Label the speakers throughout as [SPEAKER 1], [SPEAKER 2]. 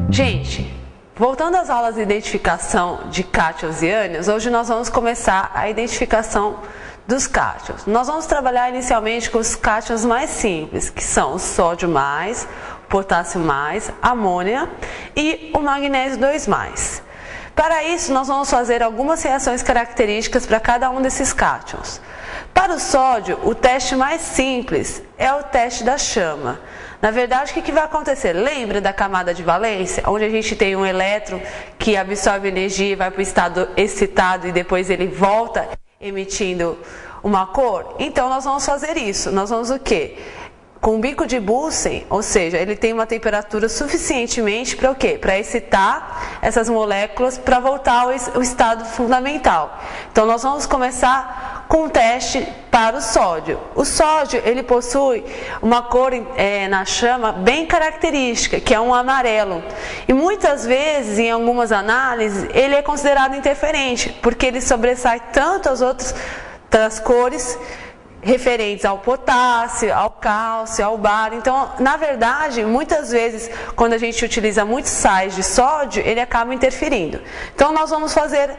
[SPEAKER 1] Gente, voltando às aulas de identificação de cátions e ânions, hoje nós vamos começar a identificação dos cátions. Nós vamos trabalhar inicialmente com os cátions mais simples, que são o sódio mais, o potássio mais, a amônia e o magnésio 2+. Para isso, nós vamos fazer algumas reações características para cada um desses cátions. Para o sódio, o teste mais simples é o teste da chama. Na verdade, o que vai acontecer? Lembra da camada de valência, onde a gente tem um elétron que absorve energia e vai para o estado excitado e depois ele volta emitindo uma cor? Então, nós vamos fazer isso. Nós vamos o quê? Com o bico de Bunsen, ou seja, ele tem uma temperatura suficientemente para o quê? Para excitar essas moléculas para voltar ao estado fundamental. Então, nós vamos começar com um teste para o sódio. O sódio, ele possui uma cor na chama bem característica, que é um amarelo. E muitas vezes, em algumas análises, ele é considerado interferente, porque ele sobressai tanto as outras cores referentes ao potássio, ao cálcio, ao bário. Então, na verdade, muitas vezes, quando a gente utiliza muitos sais de sódio, ele acaba interferindo. Então, nós vamos fazer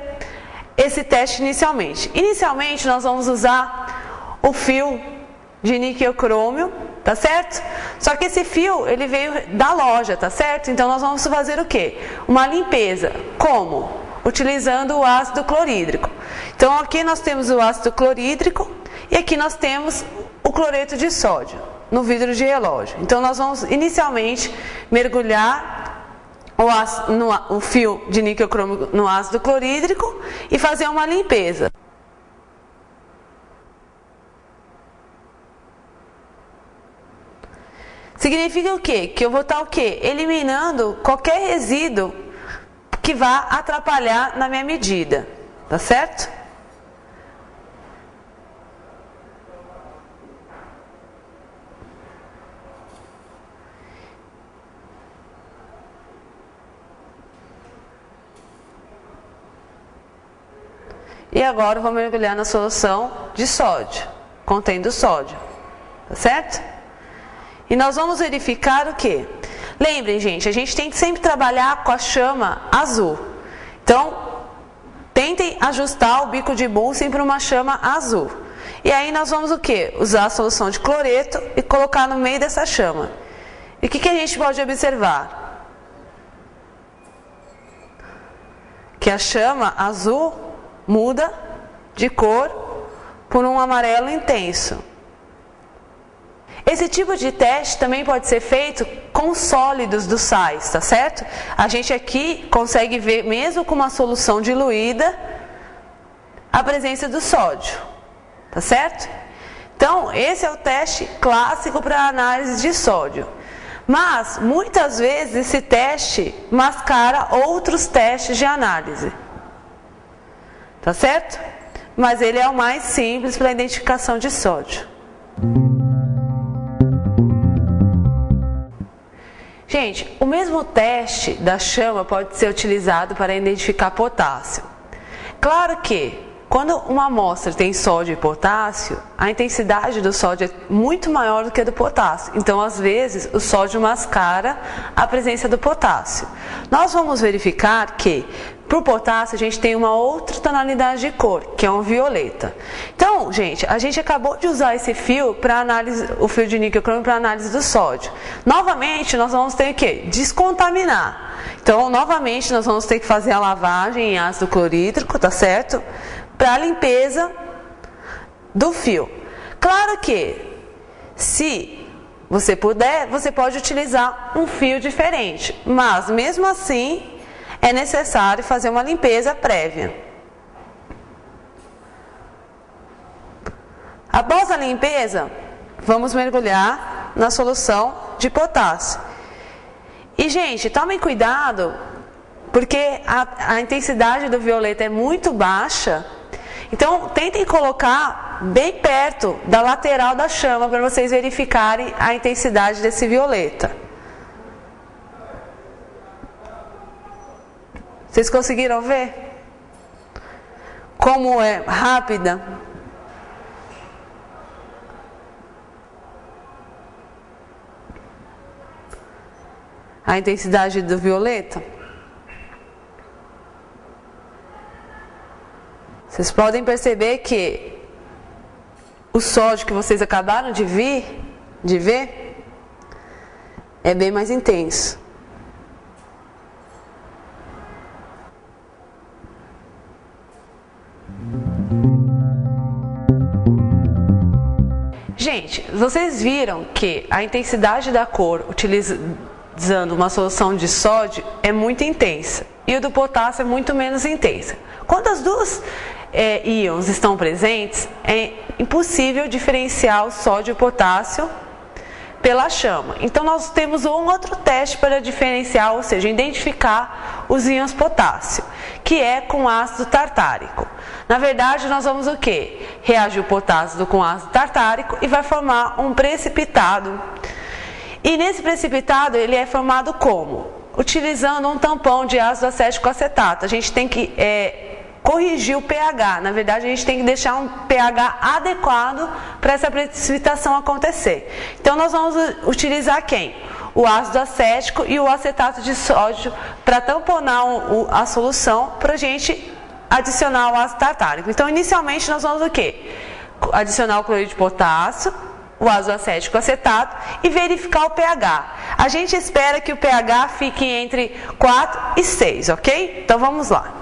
[SPEAKER 1] esse teste inicialmente. Inicialmente, nós vamos usar o fio de níquel crômio, tá certo? Só que esse fio, ele veio da loja, tá certo? Então, nós vamos fazer o quê? Uma limpeza. Como? Utilizando o ácido clorídrico. Então, aqui nós temos o ácido clorídrico e aqui nós temos o cloreto de sódio no vidro de relógio. Então, nós vamos inicialmente mergulhar o fio de níquel crômio no ácido clorídrico e fazer uma limpeza. Significa o quê? Que eu vou estar o quê? Eliminando qualquer resíduo que vá atrapalhar na minha medida, tá certo? E agora eu vou mergulhar na solução de sódio, contendo sódio, tá certo? E nós vamos verificar o quê? Lembrem, gente, a gente tem que sempre trabalhar com a chama azul. Então, tentem ajustar o bico de Bunsen para uma chama azul. E aí nós vamos o quê? Usar a solução de cloreto e colocar no meio dessa chama. E o que a gente pode observar? Que a chama azul muda de cor por um amarelo intenso. Esse tipo de teste também pode ser feito com sólidos dos sais, tá certo? A gente aqui consegue ver, mesmo com uma solução diluída, a presença do sódio, tá certo? Então, esse é o teste clássico para análise de sódio. Mas, muitas vezes, esse teste mascara outros testes de análise. Tá certo? Mas ele é o mais simples para a identificação de sódio. Gente, o mesmo teste da chama pode ser utilizado para identificar potássio. Claro que, quando uma amostra tem sódio e potássio, a intensidade do sódio é muito maior do que a do potássio. Então, às vezes, o sódio mascara a presença do potássio. Nós vamos verificar que, para o potássio, a gente tem uma outra tonalidade de cor, que é um violeta. Então, gente, a gente acabou de usar esse fio para análise, o fio de níquel crômio para análise do sódio. Novamente, nós vamos ter que descontaminar. Então, novamente, nós vamos ter que fazer a lavagem em ácido clorídrico, tá certo? Para a limpeza do fio. Claro que, se você puder, você pode utilizar um fio diferente, mas mesmo assim é necessário fazer uma limpeza prévia. Após a limpeza, vamos mergulhar na solução de potássio. E, gente, tomem cuidado, porque a intensidade do violeta é muito baixa. Então, tentem colocar bem perto da lateral da chama para vocês verificarem a intensidade desse violeta. Vocês conseguiram ver? Como é rápida? A intensidade do violeta? Vocês podem perceber que o sódio que vocês acabaram de ver, é bem mais intenso. Gente, vocês viram que a intensidade da cor utilizando uma solução de sódio é muito intensa e o do potássio é muito menos intensa. Quando as duas íons estão presentes, é impossível diferenciar o sódio e o potássio pela chama. Então nós temos um outro teste para diferenciar, ou seja, identificar os íons potássio, que é com ácido tartárico. Na verdade, nós vamos o quê? Reagir o potássio com ácido tartárico e vai formar um precipitado. E nesse precipitado ele é formado como? Utilizando um tampão de ácido acético acetato. A gente tem que corrigir o pH. Na verdade, a gente tem que deixar um pH adequado para essa precipitação acontecer. Então, nós vamos utilizar quem? O ácido acético e o acetato de sódio para tamponar a solução para a gente adicionar o ácido tartárico. Então, inicialmente, nós vamos o quê? Adicionar o cloreto de potássio, o ácido acético acetato e verificar o pH. A gente espera que o pH fique entre 4 e 6, ok? Então, vamos lá.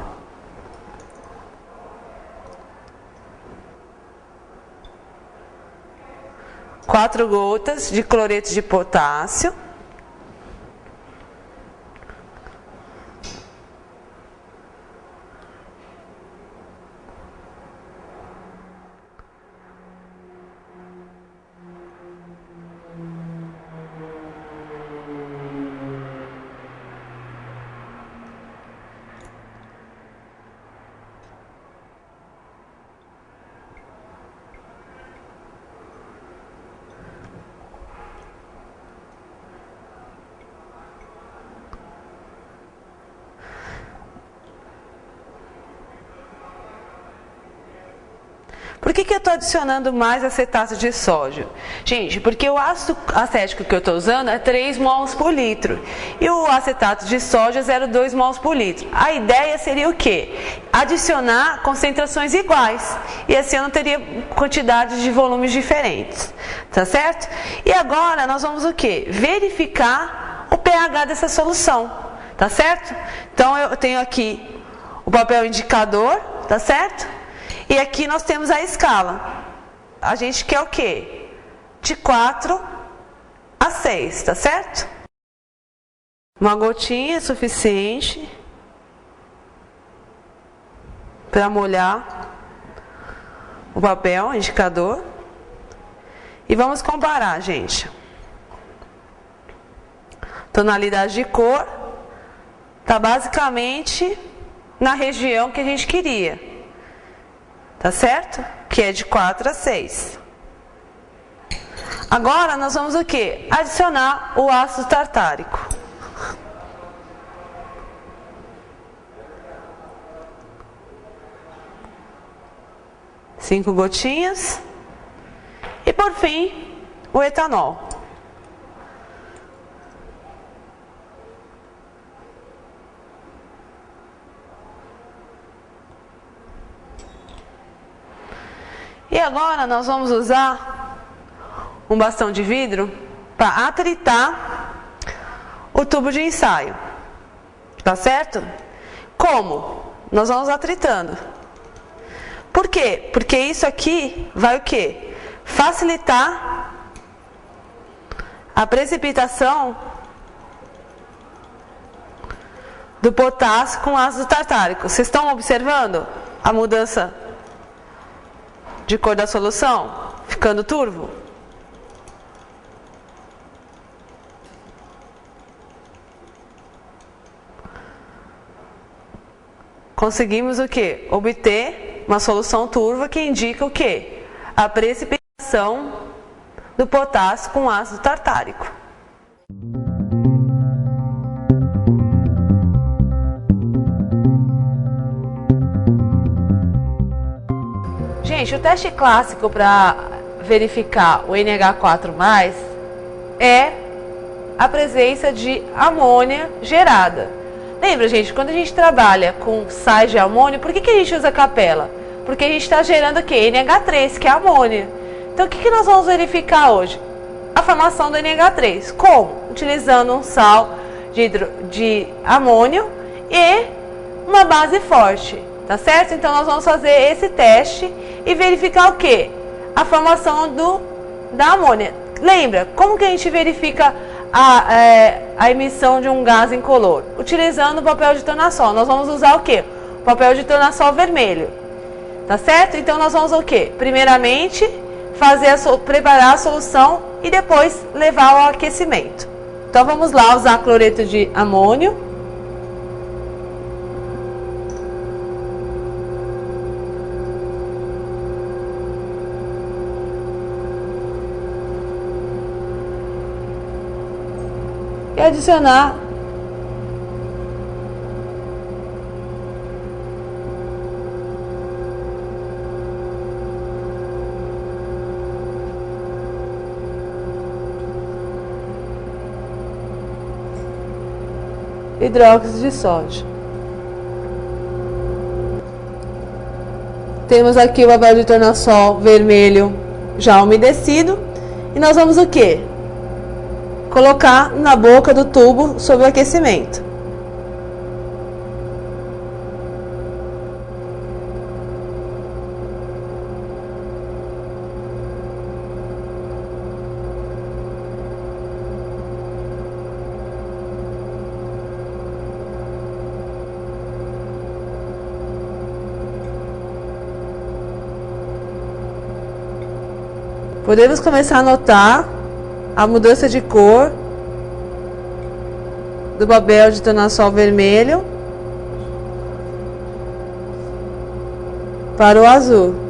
[SPEAKER 1] Quatro gotas de cloreto de potássio. Por que eu estou adicionando mais acetato de sódio? Gente, porque o ácido acético que eu estou usando é 3 mols por litro. E o acetato de sódio é 0,2 mols por litro. A ideia seria o quê? Adicionar concentrações iguais. E assim eu não teria quantidades de volumes diferentes. Tá certo? E agora nós vamos o quê? Verificar o pH dessa solução. Tá certo? Então eu tenho aqui o papel indicador. Tá certo? E aqui nós temos a escala. A gente quer o quê? De 4 a 6, tá certo? Uma gotinha é suficiente para molhar o papel indicador. E vamos comparar, gente. Tonalidade de cor está basicamente na região que a gente queria. Tá certo? Que é de 4 a 6. Agora nós vamos o quê? Adicionar o ácido tartárico. Cinco gotinhas. E por fim, o etanol. E agora nós vamos usar um bastão de vidro para atritar o tubo de ensaio. Tá certo? Como? Nós vamos atritando. Por quê? Porque isso aqui vai o quê? Facilitar a precipitação do potássio com ácido tartárico. Vocês estão observando a mudança de cor da solução, ficando turvo? Conseguimos o quê? Obter uma solução turva que indica o quê? a precipitação do potássio com ácido tartárico. Gente, o teste clássico para verificar o NH4+, é a presença de amônia gerada. Lembra, gente, quando a gente trabalha com sais de amônio, por que a gente usa capela? Porque a gente está gerando o quê? NH3, que é amônia. Então, o que nós vamos verificar hoje? A formação do NH3. Como? Utilizando um sal de amônio e uma base forte, tá certo? Então, nós vamos fazer esse teste e verificar o quê? A formação da amônia. Lembra, como que a gente verifica a emissão de um gás incolor? Utilizando o papel de tornassol. Nós vamos usar o quê? O papel de tornassol vermelho. Tá certo? Então nós vamos o quê? Primeiramente, preparar a solução e depois levar ao aquecimento. Então vamos lá usar cloreto de amônio. E adicionar hidróxido de sódio. Temos aqui o papel de tornassol vermelho já umedecido. E nós vamos o quê? Colocar na boca do tubo sob o aquecimento. Podemos começar a notar a mudança de cor do papel de tornassol vermelho para o azul.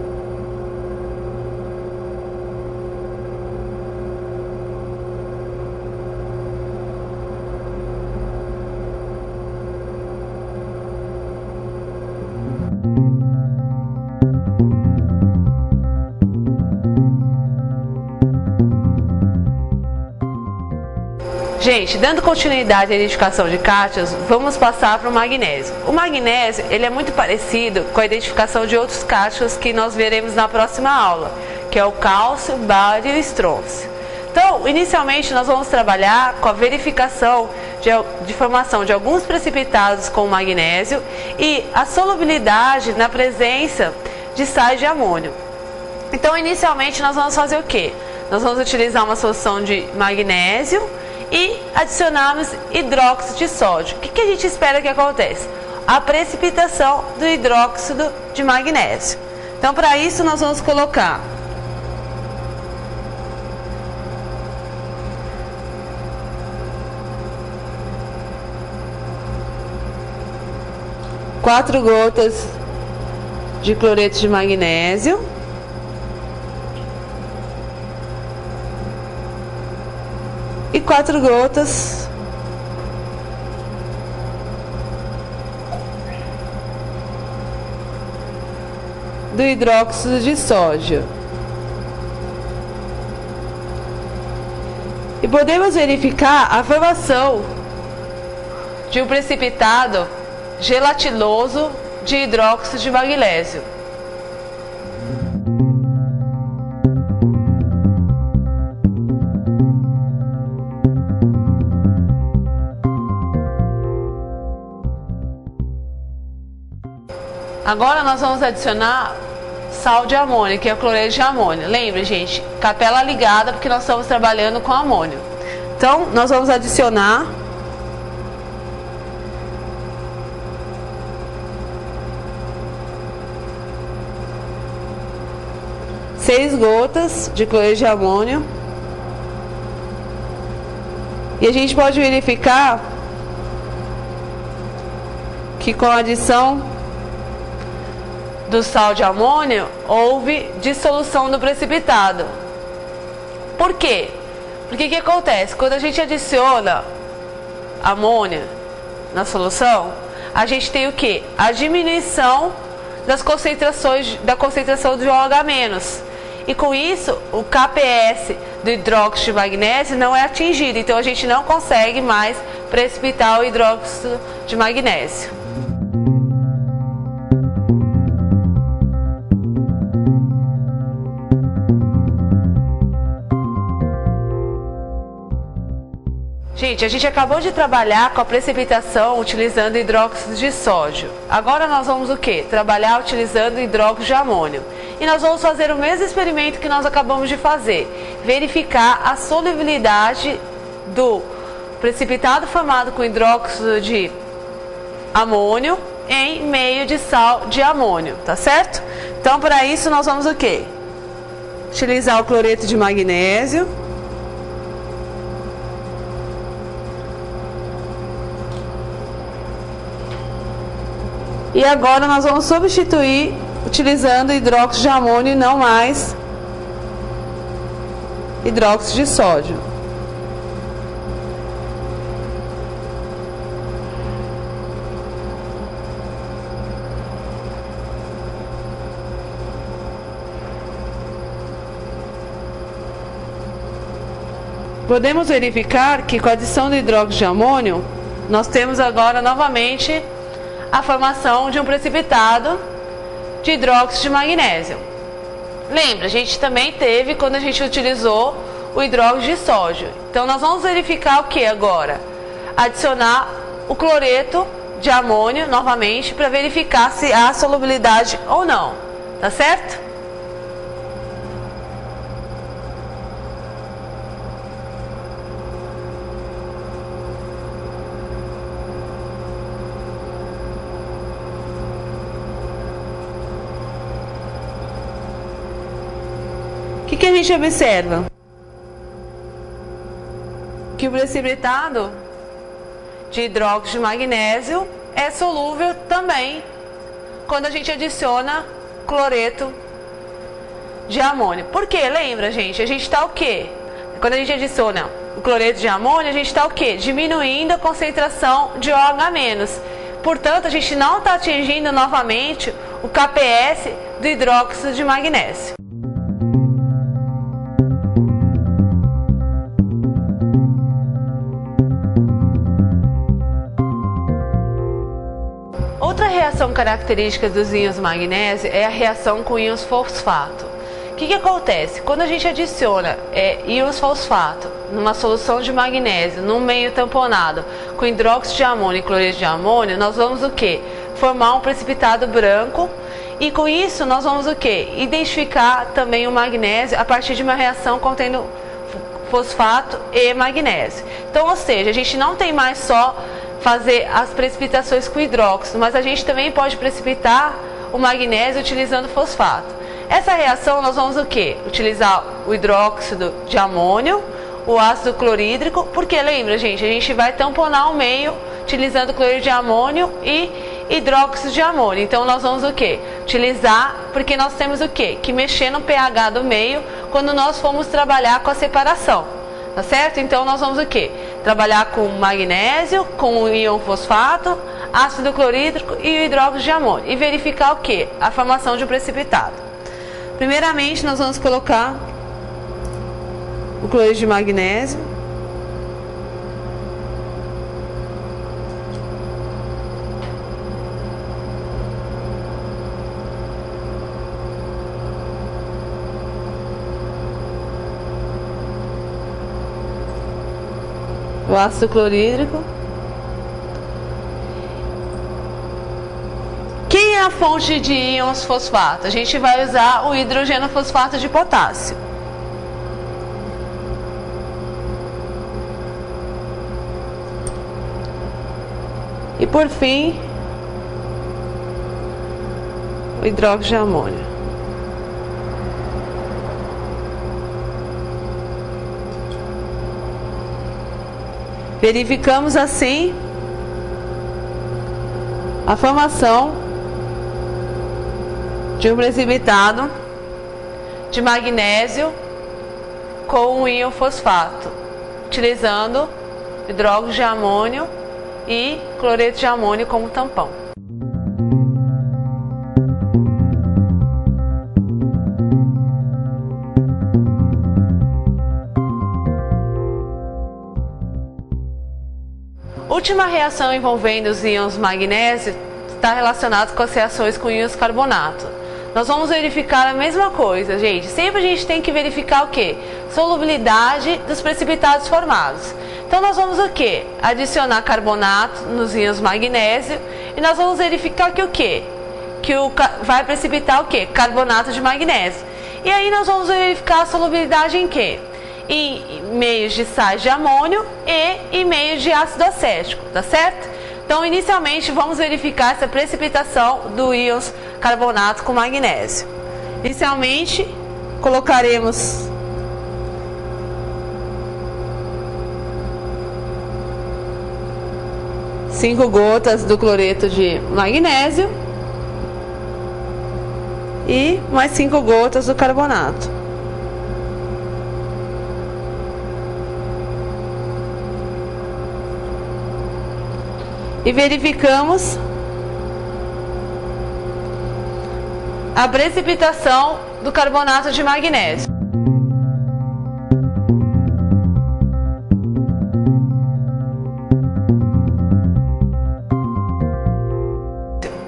[SPEAKER 1] Gente, dando continuidade à identificação de cátions, vamos passar para o magnésio. O magnésio, ele é muito parecido com a identificação de outros cátions que nós veremos na próxima aula, que é o cálcio, bário e o estrôncio. Então, inicialmente, nós vamos trabalhar com a verificação de formação de alguns precipitados com magnésio e a solubilidade na presença de sais de amônio. Então, inicialmente, nós vamos fazer o quê? Nós vamos utilizar uma solução de magnésio e adicionarmos hidróxido de sódio. O que a gente espera que aconteça? A precipitação do hidróxido de magnésio. Então, para isso, nós vamos colocar quatro gotas de cloreto de magnésio. E 4 gotas do hidróxido de sódio. E podemos verificar a formação de um precipitado gelatinoso de hidróxido de magnésio. Agora nós vamos adicionar sal de amônio, que é o cloreto de amônio. Lembra, gente? Capela ligada, porque nós estamos trabalhando com amônio. Então, nós vamos adicionar 6 gotas de cloreto de amônio. E a gente pode verificar que com a adição do sal de amônio, houve dissolução do precipitado. Por quê? Porque o que acontece? Quando a gente adiciona amônia na solução, a gente tem o que? A diminuição da concentração de OH-. E com isso, o KPS do hidróxido de magnésio não é atingido. Então a gente não consegue mais precipitar o hidróxido de magnésio. Gente, a gente acabou de trabalhar com a precipitação utilizando hidróxido de sódio. Agora nós vamos o quê? Trabalhar utilizando hidróxido de amônio. E nós vamos fazer o mesmo experimento que nós acabamos de fazer. Verificar a solubilidade do precipitado formado com hidróxido de amônio em meio de sal de amônio, tá certo? Então, para isso nós vamos o quê? Utilizar o cloreto de magnésio. E agora nós vamos substituir utilizando hidróxido de amônio e não mais hidróxido de sódio. Podemos verificar que com a adição do hidróxido de amônio, nós temos agora novamente a formação de um precipitado de hidróxido de magnésio. Lembra, a gente também teve quando a gente utilizou o hidróxido de sódio. Então nós vamos verificar o que agora? Adicionar o cloreto de amônio novamente para verificar se há solubilidade ou não. Tá certo? O que a gente observa? Que o precipitado de hidróxido de magnésio é solúvel também quando a gente adiciona cloreto de amônio. Por quê? Lembra, gente? A gente está o quê? Quando a gente adiciona o cloreto de amônio, a gente está o quê? Diminuindo a concentração de OH-. Portanto, a gente não está atingindo novamente o KPS do hidróxido de magnésio. Outra reação característica dos íons magnésio é a reação com íons fosfato. O que acontece? Quando a gente adiciona íons fosfato numa solução de magnésio, num meio tamponado com hidróxido de amônio e cloreto de amônio, nós vamos o quê? Formar um precipitado branco e com isso nós vamos o quê? Identificar também o magnésio a partir de uma reação contendo fosfato e magnésio. Então, ou seja, a gente não tem mais só fazer as precipitações com hidróxido, mas a gente também pode precipitar o magnésio utilizando fosfato. Essa reação nós vamos o quê? Utilizar o hidróxido de amônio, o ácido clorídrico, porque lembra, gente, a gente vai tamponar o meio utilizando cloreto de amônio e hidróxido de amônio. Então nós vamos o quê? Utilizar, porque nós temos o quê? Que mexer no pH do meio quando nós formos trabalhar com a separação. Tá certo? Então nós vamos o quê? Trabalhar com magnésio, com o íon fosfato, ácido clorídrico e o hidróxido de amônio. E verificar o quê? A formação de um precipitado. Primeiramente nós vamos colocar o cloreto de magnésio. O ácido clorídrico. Quem é a fonte de íons fosfato? A gente vai usar o hidrogeno fosfato de potássio. E por fim, o hidróxido de amônio. Verificamos assim a formação de um precipitado de magnésio com um íon fosfato, utilizando hidróxido de amônio e cloreto de amônio como tampão. Última reação envolvendo os íons magnésio está relacionada com as reações com íons carbonato. Nós vamos verificar a mesma coisa, gente. Sempre a gente tem que verificar o que? Solubilidade dos precipitados formados. Então nós vamos o que? Adicionar carbonato nos íons magnésio e nós vamos verificar que o que? Vai precipitar o que? Carbonato de magnésio. E aí nós vamos verificar a solubilidade em que? Em meios de sais de amônio e em meios de ácido acético, tá certo? Então, inicialmente, vamos verificar essa precipitação do íons carbonato com magnésio. Inicialmente, colocaremos cinco gotas do cloreto de magnésio e mais 5 gotas do carbonato. E verificamos a precipitação do carbonato de magnésio.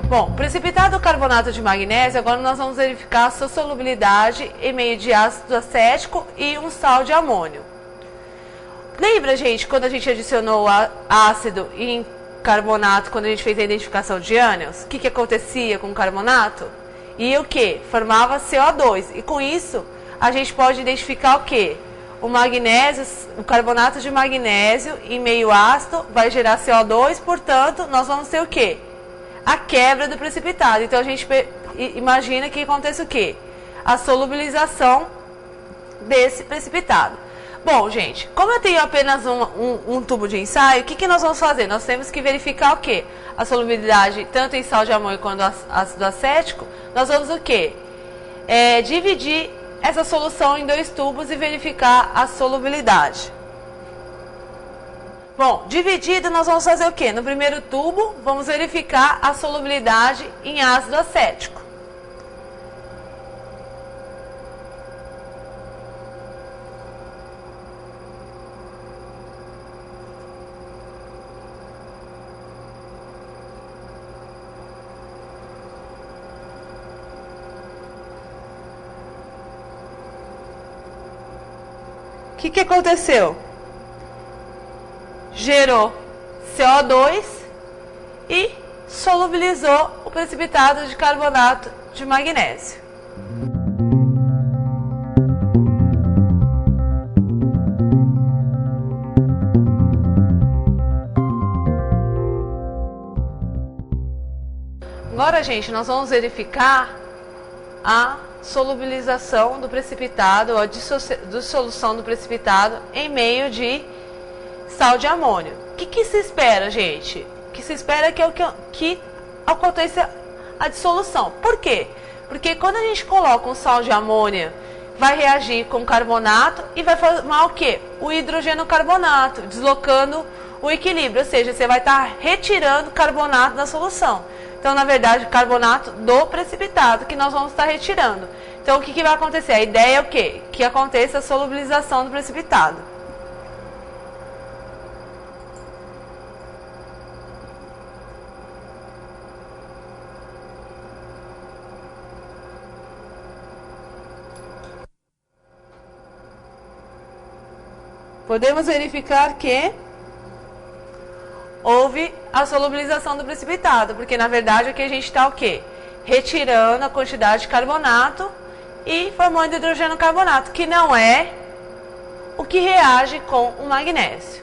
[SPEAKER 1] Bom, precipitado o carbonato de magnésio, agora nós vamos verificar a sua solubilidade em meio de ácido acético e um sal de amônio. Lembra, gente, quando a gente adicionou ácido em carbonato, quando a gente fez a identificação de ânions, o que acontecia com o carbonato? E o que? Formava CO2. E com isso, a gente pode identificar o que? O magnésio, o carbonato de magnésio em meio ácido vai gerar CO2, portanto, nós vamos ter o que? A quebra do precipitado. Então, a gente imagina que acontece o que? A solubilização desse precipitado. Bom, gente, como eu tenho apenas um tubo de ensaio, o que nós vamos fazer? Nós temos que verificar o quê? A solubilidade tanto em sal de amônio quanto ácido acético. Nós vamos o quê? Dividir essa solução em 2 tubos e verificar a solubilidade. Bom, dividido nós vamos fazer o quê? No primeiro tubo, vamos verificar a solubilidade em ácido acético. O que aconteceu? Gerou CO2 e solubilizou o precipitado de carbonato de magnésio. Agora, gente, nós vamos verificar a solubilização do precipitado, ou a dissolução do precipitado em meio de sal de amônio. O que se espera, gente? O que se espera que aconteça a dissolução. Por quê? Porque quando a gente coloca um sal de amônio, vai reagir com carbonato e vai formar o quê? O hidrogênio carbonato, deslocando o equilíbrio, ou seja, você vai estar retirando carbonato da solução. Então, na verdade, carbonato do precipitado que nós vamos estar retirando. Então, o que vai acontecer? A ideia é o quê? Que aconteça a solubilização do precipitado. Podemos verificar que houve a solubilização do precipitado, porque na verdade aqui a gente está o quê? Retirando a quantidade de carbonato e formando hidrogênio carbonato, que não é o que reage com o magnésio.